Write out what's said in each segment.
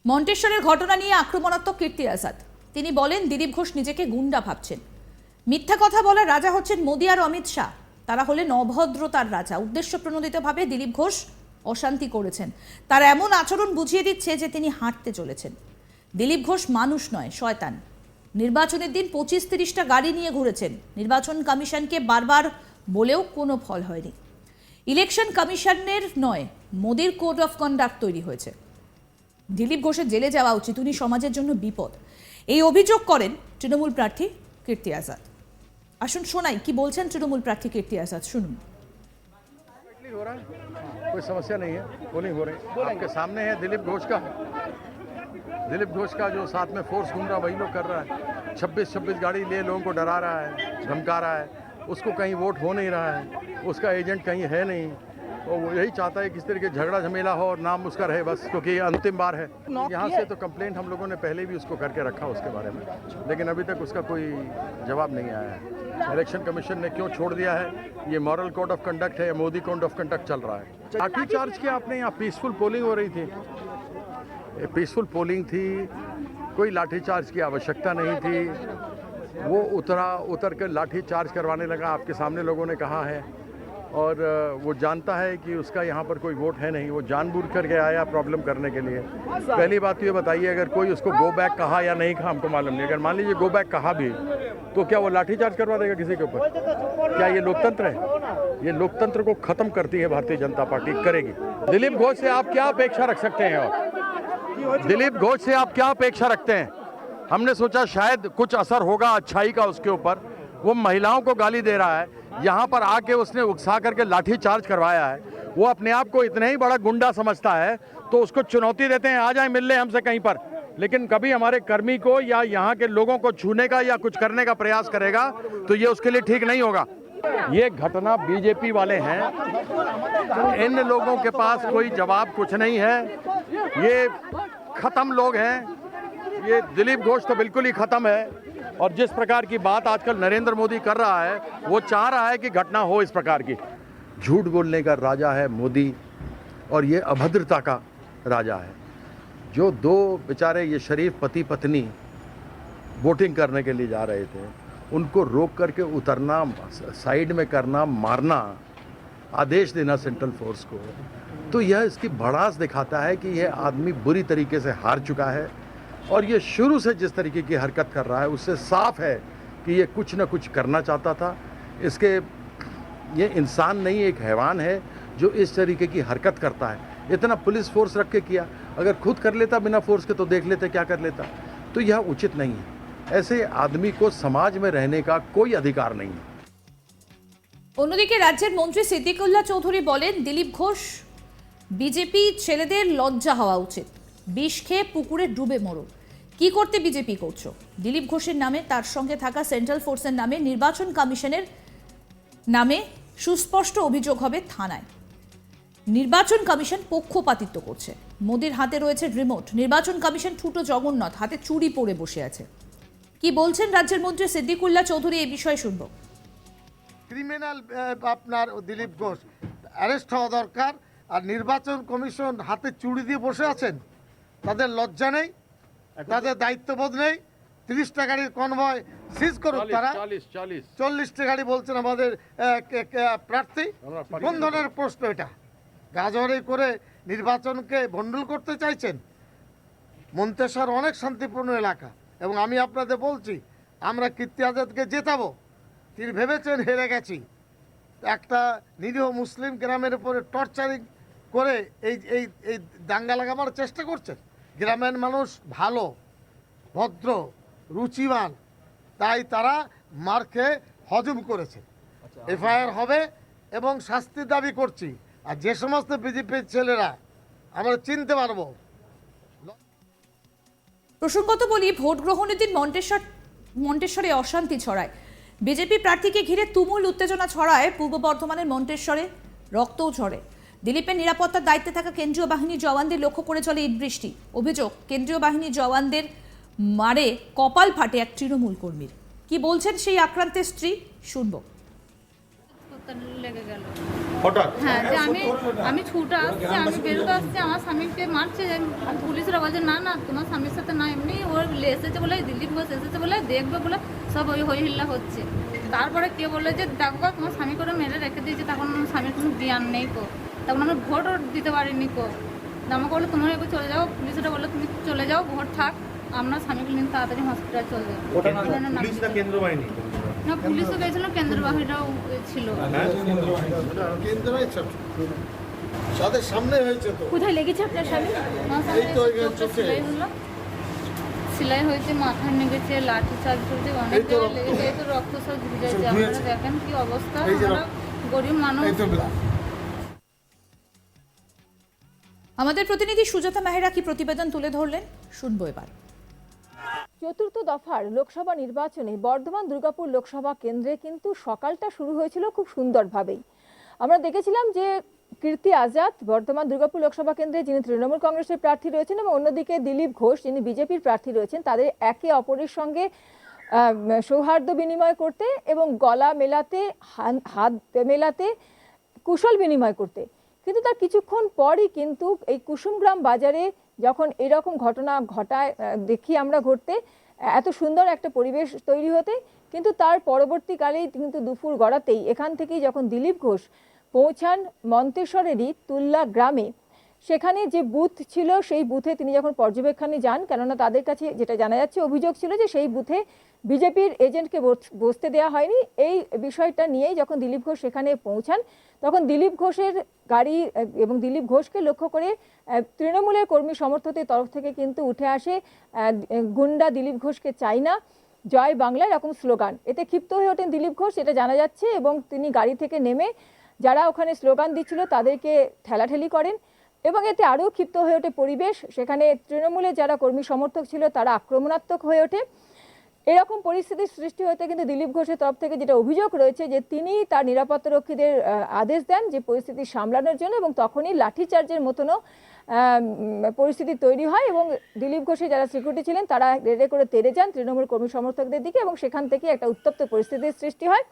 মন্টেশ্বরের ঘটনা নিয়ে আক্রমণাত্মক কীর্তি আজাদ। তিনি বলেন, দিলীপ ঘোষ নিজেকে গুন্ডা ভাবছেন। মিথ্যা কথা বলার রাজা হচ্ছেন মোদি আর অমিত শাহ। তারা হলেন অভদ্রতার রাজা। উদ্দেশ্য প্রণোদিতভাবে দিলীপ ঘোষ অশান্তি করেছেন। তার এমন আচরণ বুঝিয়ে দিচ্ছে যে তিনি হাঁটতে চলেছেন। দিলীপ ঘোষ মানুষ নয়, শয়তান। নির্বাচনের দিন 25-30টা গাড়ি নিয়ে ঘুরেছেন। নির্বাচন কমিশনকে বারবার বলেও কোনো ফল হয়নি। ইলেকশন কমিশনের নয়, মোদির কোড অফ কন্ডাক্ট তৈরি হয়েছে। দিলীপ ঘোষের জেলে যাওয়া উচিত, উনি সমাজের জন্য বিপদ। এই অভিযোগ করেন তৃণমূল প্রার্থী কীর্তি আজাদ। আসুন শোনাই কি বলছেন তৃণমূল প্রার্থী কীর্তি আজাদ, শুনুন। हो रहा है, कोई समस्या नहीं है, वो नहीं हो रही। आपके सामने है दिलीप घोष का जो साथ में फोर्स घूम रहा वही लोग कर रहा है। 26 गाड़ी ले लोगों को डरा रहा है, धमका रहा है। उसको कहीं वोट हो नहीं रहा है, उसका एजेंट कहीं है नहीं। और वो यही चाहता है कि इस तरह के झगड़ा झमेला हो और नाम उसका रहे बस, क्योंकि ये अंतिम बार है। यहाँ से तो कंप्लेंट हम लोगों ने पहले भी उसको करके रखा उसके बारे में, लेकिन अभी तक उसका कोई जवाब नहीं आया है। इलेक्शन कमीशन ने क्यों छोड़ दिया है, ये मॉरल कोड ऑफ कंडक्ट है या मोदी कोड ऑफ कंडक्ट चल रहा है। लाठी चार्ज किया आपने, यहाँ पीसफुल पोलिंग हो रही थी, पीसफुल पोलिंग थी, कोई लाठी चार्ज की आवश्यकता नहीं थी। वो उतर कर लाठी चार्ज करवाने लगा, आपके सामने लोगों ने कहा है। और वो जानता है कि उसका यहाँ पर कोई वोट है नहीं, वो जानबूझ करके आया प्रॉब्लम करने के लिए। पहली बात तो ये बताइए, अगर कोई उसको गो बैक कहा या नहीं कहा हमको मालूम नहीं। अगर मान लीजिए गो बैक कहा भी, तो क्या वो लाठी चार्ज करवा देगा किसी के ऊपर? क्या ये लोकतंत्र है? ये लोकतंत्र को खत्म करती है भारतीय जनता पार्टी, करेगी। दिलीप घोष से आप क्या अपेक्षा रख सकते हैं? और दिलीप घोष से आप क्या अपेक्षा रखते हैं? हमने सोचा शायद कुछ असर होगा अच्छाई का उसके ऊपर। वो महिलाओं को गाली दे रहा है, यहाँ पर आके उसने उकसा करके लाठी चार्ज करवाया है। वो अपने आप को इतना ही बड़ा गुंडा समझता है, तो उसको चुनौती देते हैं, आ जाए मिल ले हमसे कहीं पर। लेकिन कभी हमारे कर्मी को या यहाँ के लोगों को छूने का या कुछ करने का प्रयास करेगा तो ये उसके लिए ठीक नहीं होगा। ये घटना बीजेपी वाले हैं, इन लोगों के पास कोई जवाब कुछ नहीं है। ये खत्म लोग हैं, ये दिलीप घोष तो बिल्कुल ही खत्म है। और जिस प्रकार की बात आजकल नरेंद्र मोदी कर रहा है, वो चाह रहा है कि घटना हो इस प्रकार की। झूठ बोलने का राजा है मोदी, और ये अभद्रता का राजा है। जो दो बेचारे ये शरीफ पति पत्नी वोटिंग करने के लिए जा रहे थे, उनको रोक करके उतरना, साइड में करना, मारना, आदेश देना सेंट्रल फोर्स को, तो यह इसकी भड़ास दिखाता है कि यह आदमी बुरी तरीके से हार चुका है। और ये शुरू से जिस तरीके की हरकत कर रहा है, उससे साफ है कि ये कुछ न कुछ करना चाहता था। ये इंसान नहीं, एक हैवान है जो इस तरीके की हरकत करता है। इतना पुलिस फोर्स रख के किया, अगर खुद कर लेता बिना फोर्स के तो देख लेते क्या कर लेता। तो यह उचित नहीं है। ऐसे आदमी को समाज में रहने का कोई अधिकार नहीं है। অন্যদিকে রাজ্যের মন্ত্রী সিদ্দিকুল্লাহ চৌধুরী বলেন, দিলীপ ঘোষ বিজেপি ছেলেদের লজ্জা হওয়া উচিত। বিষ খেয়ে পুকুরে ডুবে মরো। কি করতে বিজেপি করছো? দিলীপ ঘোষের নামে, তার সঙ্গে থাকা সেন্ট্রাল ফোর্সের নামে, নির্বাচন কমিশনের নামে সুস্পষ্ট অভিযোগ হবে থানায়। নির্বাচন কমিশন পক্ষপাতিত্ব করছে। মোদির হাতে রয়েছে রিমোট। নির্বাচন কমিশন ঠুটো জগন্নাথ, হাতে চুরি পরে বসে আছে। কি বলছেন রাজ্যের মন্ত্রী সিদ্দিকুল্লাহ চৌধুরী, এই বিষয়ে শুনবো। ক্রিমিনাল আপনার দিলীপ ঘোষ অ্যারেস্ট হওয়া দরকার। আর নির্বাচন কমিশন হাতে চুড়ি দিয়ে বসে আছেন, তাদের লজ্জা নেই, তাদের দায়িত্ববোধ নেই। 30টা গাড়ির কনভয় সিজ করুক তারা। 40টা গাড়ি বলছেন আমাদের প্রার্থী। কোন ধরনের প্রশ্ন এটা? গাজরে করে নির্বাচনকে ভণ্ডুল করতে চাইছেন। মন্তেশ্বর অনেক শান্তিপূর্ণ এলাকা, এবং আমি আপনাদের বলছি, আমরা কীর্তি আজাদকে জেতাবো। তিনি ভেবেছেন হেরে গেছি। একটা নিরীহ মুসলিম গ্রামের উপরে টর্চারিং করে এই এই এই দাঙ্গা লাগাবার চেষ্টা করছেন। গ্রামের মানুষ ভালো, ভদ্র, রুচিবান, তাই তারা মার খেয়ে হজম করেছে। এফআইআর হবে এবং শাস্তির দাবি করছি। আর যে সমস্ত বিজেপির ছেলেরা আমরা চিনতে পারবো। প্রসঙ্গত বলি, ভোট গ্রহণের দিন মন্টেশ্বরে অশান্তি ছড়ায়। বিজেপি প্রার্থীকে ঘিরে তুমুল উত্তেজনা ছড়ায় পূর্ব বর্ধমানের মন্টেশ্বরে, রক্তও ঝরে। দিলীপের নিরাপত্তার দায়িত্বে থাকা কেন্দ্রীয় বাহিনীর জওয়ানদের লক্ষ্য করে চলে ইট বৃষ্টি। অভিযোগ, কেন্দ্রীয় বাহিনীর জওয়ানদের মারে কপাল ফাটে এক তৃণমূল কর্মীর। কি বলছেন সেই আক্রান্তের স্ত্রী, শুনবো। ধাক্কা লেগে গেল। হঠাৎ হ্যাঁ, যে আমি ছুটে আসছি, আমি বেরোতে আসছি, আমার স্বামীকে মারছে। পুলিশরা বলছে না না তোমার স্বামীর সাথে না, এমনি ওর এসেছে বলে, দিলীপ ঘোষ এসেছে বলে দেখবে বলে সব ওই হই হিল্লা হচ্ছে। তারপরে কে বললো যে দেখো তোমার স্বামী করে মেরে রেখে দিয়েছে, তখন আমার স্বামীর কোনো জ্ঞান নেই কো, তখন আমরা ভোটও দিতে পারিনি কো। আমাকে বললো তোমরা এবার চলে যাও, পুলিশরা বললো তুমি চলে যাও, ভোট থাক, আমরা স্বামীকে নিয়ে তাড়াতাড়ি হসপিটাল চলে যাবো। না, পুলিশও গেছিল, কেন্দ্র বাহিনীরাও ছিল। তাদের সামনে হয়েছে তো। কোথায় লেগেছে আপনার স্বামী? আমার এই তো স্বামীর ওই চোখে চোখে। সেলাই হলো, সেলাই হয়েছে, মাথায় লেগেছে, লাঠি চার্জ করেছে, অনেক এই তো জায়গায় লেগেছে, এই তো রক্ত সব ঝরে যাচ্ছে। সব আপনারা ধুয়েছে। দেখেন কি অবস্থা, এই যে আমরা গরিব মানুষ। এই তো ব্লাড। আমাদের প্রতিনিধি সুজাতা মেহরা কি প্রতিবেদন তুলে ধরলেন শুনবো এবার। চতুর্থ দফার লোকসভা নির্বাচনে বর্ধমান দুর্গাপুর লোকসভা কেন্দ্রে কিন্তু সকালটা শুরু হয়েছিল খুব সুন্দরভাবেই। আমরা দেখেছিলাম যে কীর্তি আজাদ বর্ধমান দুর্গাপুর লোকসভা কেন্দ্রে যিনি তৃণমূল কংগ্রেসের প্রার্থী রয়েছেন এবং অন্যদিকে দিলীপ ঘোষ যিনি বিজেপির প্রার্থী রয়েছেন, তাদের একে অপরের সঙ্গে সৌহার্দ্য বিনিময় করতে এবং গলা মেলাতে, হাত মেলাতে, কুশল বিনিময় করতে। কিন্তু তার কিছুক্ষণ পরই কিন্তু এই কুসুমগ্রাম বাজারে যখন এরকম ঘটনা ঘটায় দেখি আমরা ঘটতে, এত সুন্দর একটা পরিবেশ তৈরি হতে, কিন্তু তার পরবর্তীকালেই কিন্তু দুপুর গড়াতেই এখান থেকেই যখন দিলীপ ঘোষ পৌঁছান মন্তেশ্বরেরই তুল্লা গ্রামে, সেখানে যে বুথ ছিল সেই বুথে তিনি যখন পর্যবেক্ষণে যান, কেননা তাদের কাছে যেটা জানা যাচ্ছে অভিযোগ ছিল যে সেই বুথে বিজেপির এজেন্টকে বসতে দেওয়া হয়নি। এই বিষয়টা নিয়েই যখন দিলীপ ঘোষ সেখানে পৌঁছান, তখন দিলীপ ঘোষের গাড়ি এবং দিলীপ ঘোষকে লক্ষ্য করে তৃণমূলের কর্মী সমর্থকদের তরফ থেকে কিন্তু উঠে আসে গুন্ডা দিলীপ ঘোষকে চাই না, জয় বাংলা এরকম স্লোগান। এতে ক্ষিপ্ত হয়ে ওঠেন দিলীপ ঘোষ, এটা জানা যাচ্ছে, এবং তিনি গাড়ি থেকে নেমে যারা ওখানে স্লোগান দিচ্ছিল তাদেরকে ঠেলাঠেলি করেন এবং এতে আরও ক্ষিপ্ত হয়ে ওঠে পরিবেশ। সেখানে তৃণমূলের যারা কর্মী সমর্থক ছিল তারা আক্রমণাত্মক হয়ে ওঠে। এরকম পরিস্থিতির সৃষ্টি হতে কিন্তু দিলীপ ঘোষের তরফ থেকে যেটা অভিযোগ রয়েছে যে তিনি তার নিরাপত্তারক্ষীদের আদেশ দেন যে পরিস্থিতি সামলানোর জন্য, এবং তখনই লাঠিচার্জের মতনও পরিস্থিতি তৈরি হয় এবং দিলীপ ঘোষের যারা সিকিউরিটি ছিলেন তারা রেডে করে তেড়ে যান তৃণমূল কর্মী সমর্থকদের দিকে এবং সেখান থেকে একটা উত্তপ্ত পরিস্থিতির সৃষ্টি হয়।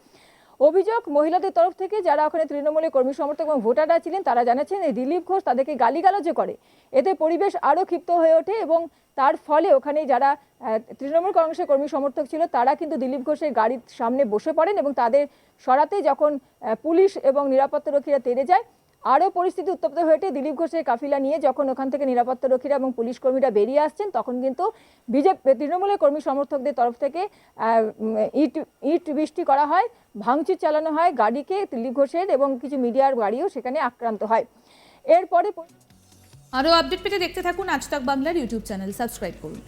অভিযোগ মহিলাদের তরফ থেকে যারা ওখানে তৃণমূলের কর্মী সমর্থক এবং ভোটাররা ছিলেন তারা জানাচ্ছেন এই দিলীপ ঘোষ তাদেরকে গালিগালাজও করে। এতে পরিবেশ আরও ক্ষিপ্ত হয়ে ওঠে এবং তার ফলে ওখানে যারা তৃণমূল কংগ্রেসের কর্মী সমর্থক ছিল তারা কিন্তু দিলীপ ঘোষের গাড়ির সামনে বসে পড়েন এবং তাদের সরাতে যখন পুলিশ এবং নিরাপত্তারক্ষীরা তেড়ে যায়, আরও পরিস্থিতি উত্তপ্ত হয়ে ওঠে। দিলীপ ঘোষের কাফিলা নিয়ে যখন ওখান থেকে নিরাপত্তারক্ষীরা এবং পুলিশ কর্মীরা বেরিয়ে আসছেন, তখন কিন্তু তৃণমূলের কর্মী সমর্থকদের তরফ থেকে ইট বৃষ্টি করা হয়, ভাঙচুর চালানো হয় গাড়িকে, দিলীপ ঘোষের এবং কিছু মিডিয়ার গাড়িও সেখানে আক্রান্ত হয়। এরপরে আরও আপডেট পেতে দেখতে থাকুন আজ তাক বাংলার ইউটিউব চ্যানেল, সাবস্ক্রাইব করুন।